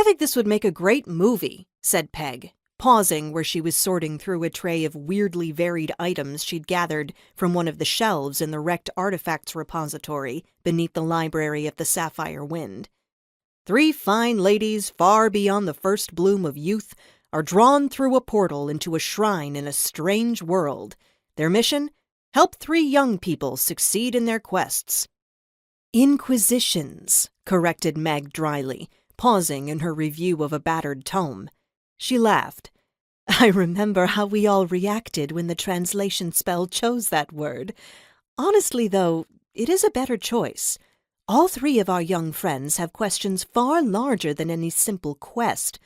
"I think this would make a great movie," said Peg, pausing where she was sorting through a tray of weirdly varied items she'd gathered from one of the shelves in the wrecked artifacts repository beneath the library of the Sapphire Wind. "Three fine ladies, far beyond the first bloom of youth, are drawn through a portal into a shrine in a strange world. Their mission? Help three young people succeed in their quests." "Inquisitions," corrected Meg dryly, pausing in her review of a battered tome. She laughed. "I remember how we all reacted when the translation spell chose that word. Honestly, though, it is a better choice. All three of our young friends have questions far larger than any simple quest.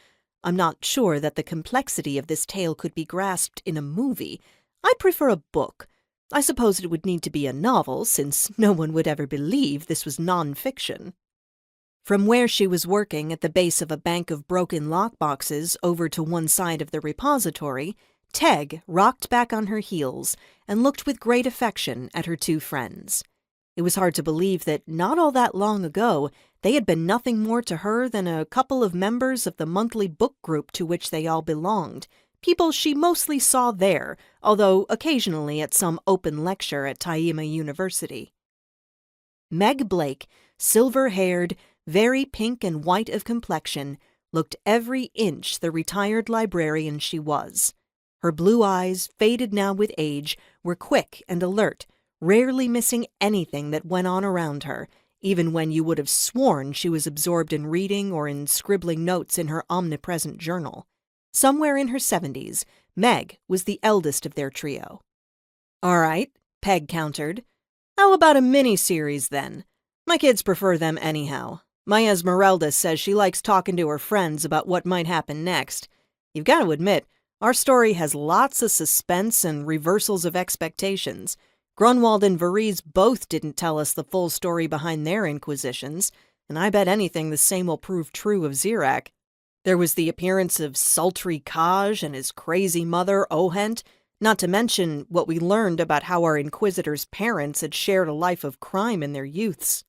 I'm not sure that the complexity of this tale could be grasped in a movie. I'd prefer a book. I suppose it would need to be a novel, since no one would ever believe this was non-fiction." From where she was working at the base of a bank of broken lockboxes over to one side of the repository, Teg rocked back on her heels and looked with great affection at her two friends. It was hard to believe that not all that long ago they had been nothing more to her than a couple of members of the monthly book group to which they all belonged, people she mostly saw there, although occasionally at some open lecture at Taima University. Meg Blake, silver-haired, very pink and white of complexion, looked every inch the retired librarian she was. Her blue eyes, faded now with age, were quick and alert, rarely missing anything that went on around her, even when you would have sworn she was absorbed in reading or in scribbling notes in her omnipresent journal. Somewhere in her 70s, Meg was the eldest of their trio. "All right," Peg countered. "How about a mini-series, then? My kids prefer them anyhow. My Esmeralda says she likes talking to her friends about what might happen next. You've got to admit, our story has lots of suspense and reversals of expectations. Grunwold and Vereez both didn't tell us the full story behind their inquisitions, and I bet anything the same will prove true of Xerak. There was the appearance of sultry Kaj and his crazy mother, Ohent, not to mention what we learned about how our inquisitors' parents had shared a life of crime in their youths.